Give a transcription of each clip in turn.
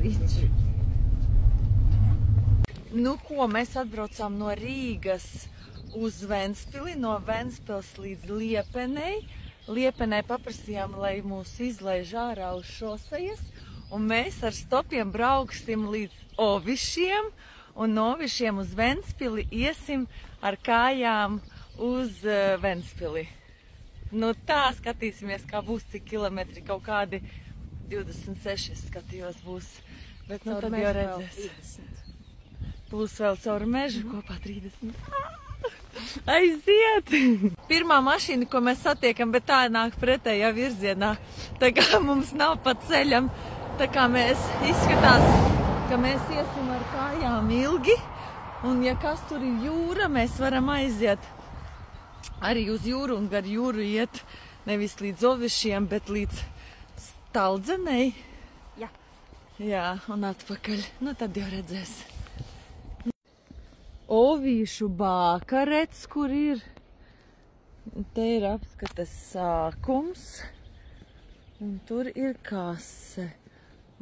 Riči. Nu ko, mēs atbraucām no Rīgas uz Ventspili, no Ventspils līdz Liepenei. Liepenei paprasījām, lai mūs izlaiž ārā uz šosejas, un mēs ar stopiem brauksim līdz Ovišiem, un no Ovišiem uz Ventspili iesim ar kājām uz Ventspili. Nu tā, skatīsimies, kā būs, cik kilometri, kaut kādi 26 skatījos būs, bet nu tad jau redzēs. Plus vēl caur mežu kopā 30. Aiziet! Pirmā mašīna, ko mēs satiekam, bet tā nāk pretējā virzienā. Tā kā mums nav pa ceļam, tā kā mēs izskatās, ka mēs iesim ar kājām ilgi, un ja kas tur ir jūra, mēs varam aiziet arī uz jūru un gar jūru iet nevis līdz Ovišiem, bet līdz Stalzenei. Jā. Jā, un atpakaļ. Nu tad jau redzēs. Ovīšu bākarets, kur ir. Te ir apskates sākums. Un tur ir kase.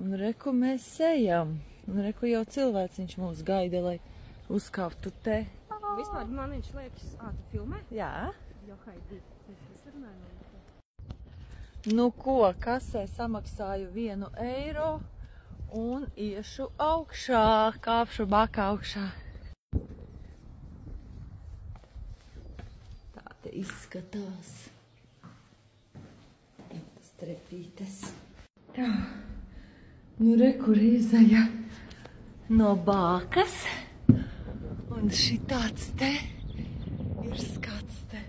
Un reku mēs ejam. Un reku jau cilvēciņš mūs gaida, lai uzkāptu te. Vispār man viņš liekas, tu filmē? Jā. Jo, Haidī, es runāju. Nu ko, kasē samaksāju 1 eiro un iešu augšā, kāpšu baka augšā. Tā te izskatās. Tas trepītes. Tā. Nu re, kur izaja no bākas. Un šitāds te ir skats te.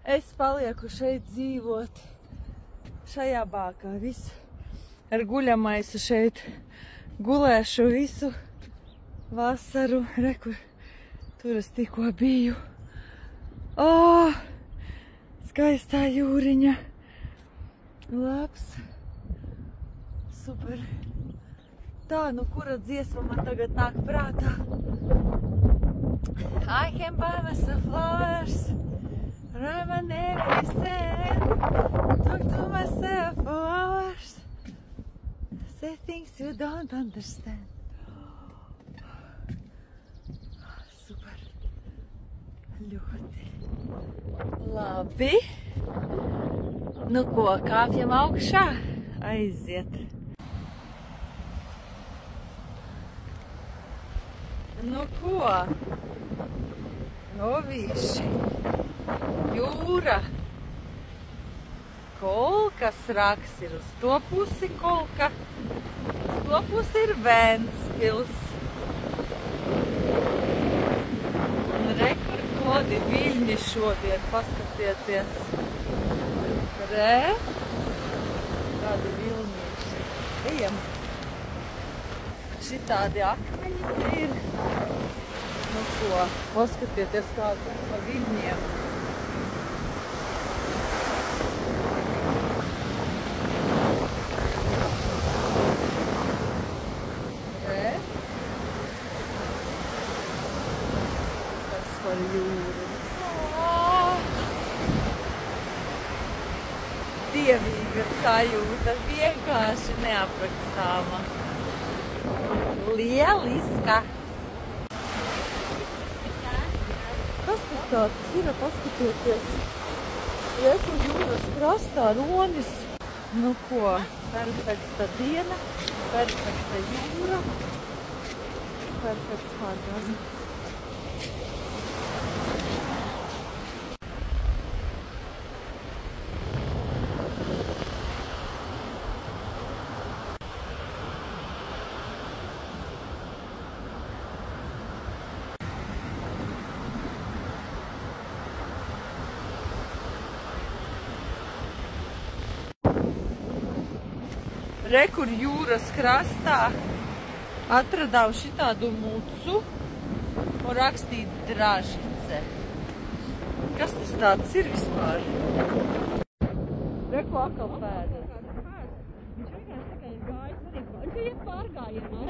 Es palieku šeit dzīvot, šajā bākā visu. Ar guļamaisu šeit gulēšu visu vasaru. Rekur, tur es tikko biju. Skaistā jūriņa. Labs. Super. Tā, nu kura dziesma man tagad nāk prātā? I can buy myself flowers, write my name in the sand, talk to myself for hours, say things you don't understand. Super. Ļoti. Labi. Nu ko, kāpjam augšā? Aiziet. Nu ko, Ovīši, jūra, kolkas raks ir uz to pusi kolka, uz to pusi ir Ventspils. Un rekur kodi viļņi šodien, paskatieties. Re, kādi vilnieši. Ejam. Šitādi akmeņi ir. Nu ko, paskatieties kādus pa viļņiem. Re? Tas par jūru. Dievīga sajūta, vienkārši neaprakstāma. Lieliska! Kas tas tāds ir? Paskatieties! Reku jūras krastā ronis. Nu ko, perfekta diena, perfekta jūra, perfekts pārgājums. Rekur jūras krastā atradām šitādu mucu un rakstīts Dražice. Kas tas tāds ir vispār? Reku akal pēdas. Viņš vienkārši tikai ir gājis arī. Viņš iet pārgājienā.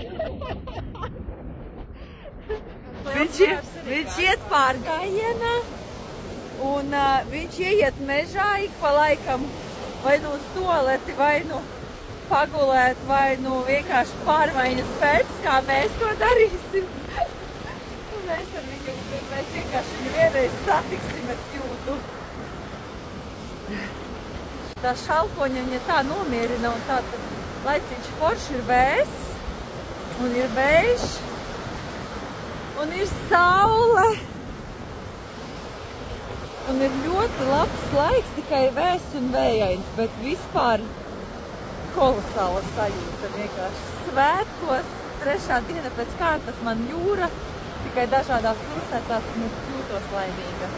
Viņš iet pārgājienā. Un viņš ieiet mežā ik pa laikam vai nu uz tualeti, vai nu pagulēt, vai nu vienkārši pārmaiņas pēc, kā mēs to darīsim. Un mēs vienkārši viņu vienreiz satiksim, es jūtu. Tā šalkoņa viņa tā nomierina un tā, tad laiciņš forši ir vēss, un ir vējš, un ir saule. Un ir ļoti labs laiks, tikai vēss un vējains, bet vispār kolosāla sajūta vienkārši. Svētkos, 3. diena pēc kārtas man jūra, tikai dažādās pilsētās un es jūtos laimīga.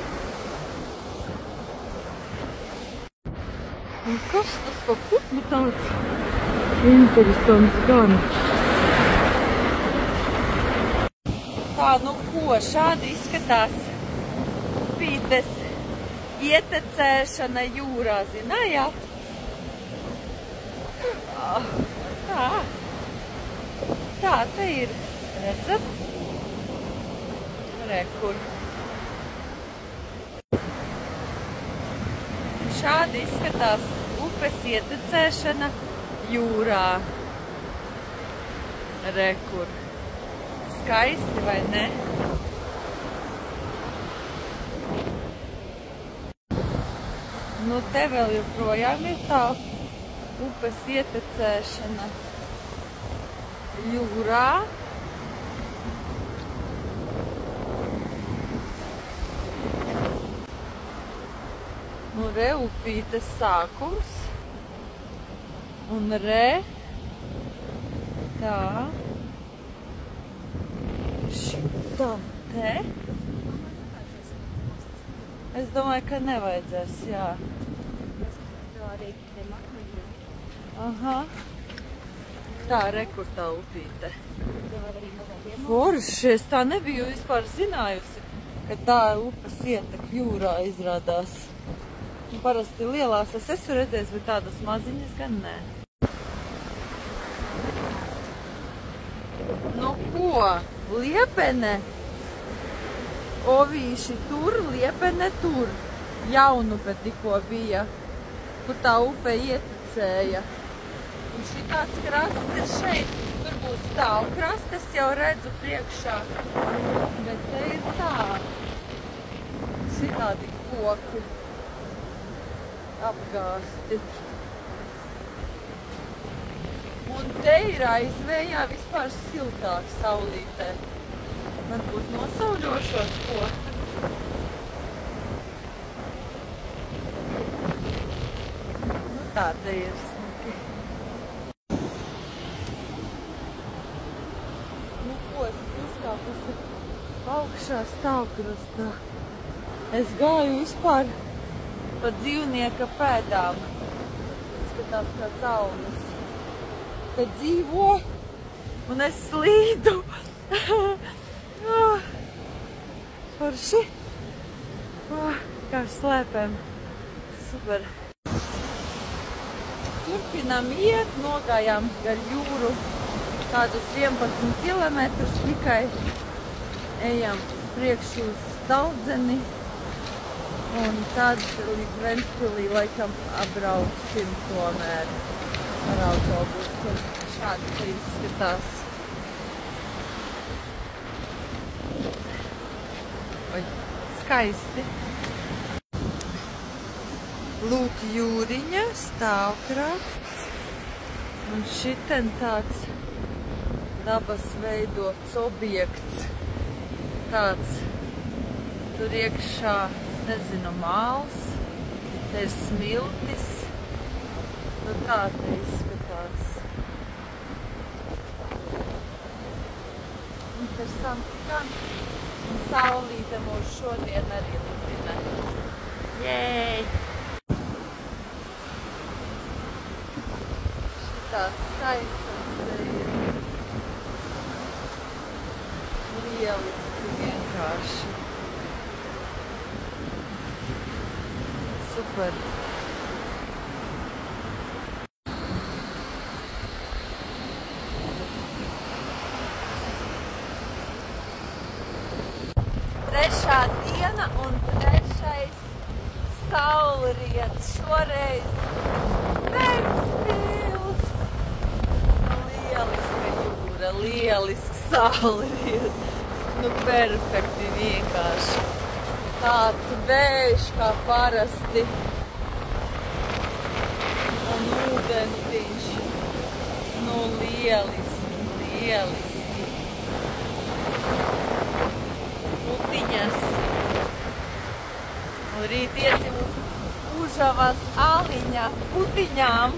Un kas tas pa putnu tāds interesants gan? Tā, nu ko, šādi izskatās upītes ietecēšana jūrā, zinājāt? Tā te ir, redzat? Re, kur. Šādi izskatās upes ietecēšana jūrā. Re, kur. Skaisti, vai ne? Nu, te vēl joprojām ir tā upes ietecēšana jūrā. Nu, re, upītes sākums. Un re, tā. Šitā te. Es domāju, ka nevajadzēs, jā. Aha. Tā, re, kur tā upīte. Forši, es tā nebiju vispār zinājusi, ka tā upes ietek jūrā izrādās. Parasti lielās es esmu redzējis, bet tādas maziņas gan nē. Nu ko, Liepene? Ovīši tur, Liepene tur. Jaunupe tikko bija, kur tā upe ieticēja. Un šitāds krasts ir šeit. Tur būs stāvkrasts, es jau redzu priekšā. Bet te ir tā. Šitādi koki apgāsti. Un te ir aizvējā vispār siltāk saulītē. Varbūt nosauļošos ko. Nu tā te ir smuki. Nu ko, es uzkāpusi augšā stāvkrastā. Es gāju vispār pa dzīvnieka pēdām. Skatās kā caunas. Te dzīvo un es slīdu. Forši. Kā slēpēm. Super. Turpinām iet, nogājām gar jūru kādus 11 kilometrus tikai. Ejam priekšu uz Staldzeni. Un tad līdz Ventspilī laikam apbrauksim tomēr ar autobusu. Šādi te izskatās. Oi, skaisti. Lūk, jūriņa, stāvkrasts. Un šiten tāds dabas veidots objekts. Tāds tur iekšā, es nezinu, māls. Te ir smiltis. Nu tā te izskatās. Interesanti gan. Un saulīte mūs šodien arī lupina. Jēj! Šitāds skaistums te ir. Lieliski vienkārši. Super! Trešā diena un trešais saulriet, šoreiz Ventspils. Lieliska jūra, lielisks saulriet. Nu, perfekti vienkārši. Tāds vējš kā parasti. Un ūdentiņš. Nu, lieliski, lieliski. Putiņas. Un rīt iesim uz Užavas aliņa putiņām.